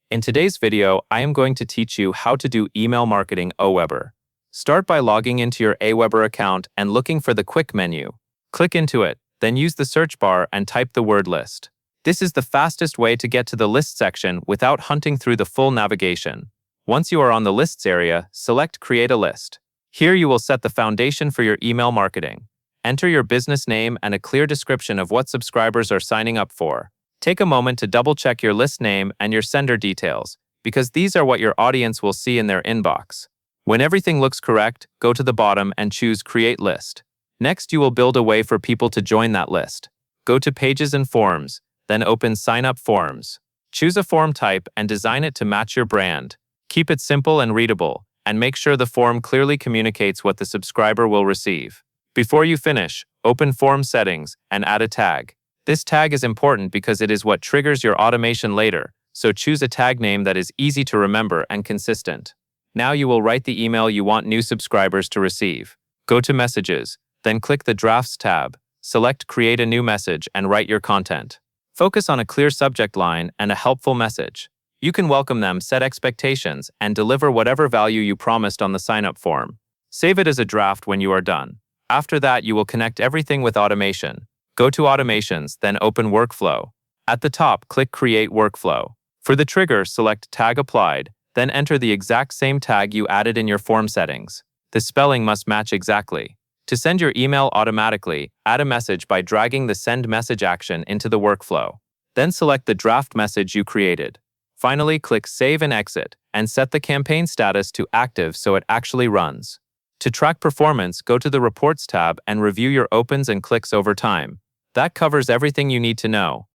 In today's video, I am going to teach you how to do email marketing Aweber. Start by logging into your Aweber account and looking for the quick menu. Click into it, then use the search bar and type the word list. This is the fastest way to get to the list section without hunting through the full navigation. Once you are on the lists area, select Create a List. Here you will set the foundation for your email marketing. Enter your business name and a clear description of what subscribers are signing up for. Take a moment to double-check your list name and your sender details, because these are what your audience will see in their inbox. When everything looks correct, go to the bottom and choose Create List. Next, you will build a way for people to join that list. Go to Pages and Forms, then open Sign Up Forms. Choose a form type and design it to match your brand. Keep it simple and readable, and make sure the form clearly communicates what the subscriber will receive. Before you finish, open Form Settings and add a tag. This tag is important because it is what triggers your automation later, so choose a tag name that is easy to remember and consistent. Now you will write the email you want new subscribers to receive. Go to Messages, then click the Drafts tab. Select Create a New Message and write your content. Focus on a clear subject line and a helpful message. You can welcome them, set expectations, and deliver whatever value you promised on the sign-up form. Save it as a draft when you are done. After that, you will connect everything with automation. Go to Automations, then open Workflow. At the top, click Create Workflow. For the trigger, select Tag Applied, then enter the exact same tag you added in your form settings. The spelling must match exactly. To send your email automatically, add a message by dragging the Send Message action into the workflow. Then select the draft message you created. Finally, click Save and Exit, and set the campaign status to Active so it actually runs. To track performance, go to the Reports tab and review your opens and clicks over time. That covers everything you need to know.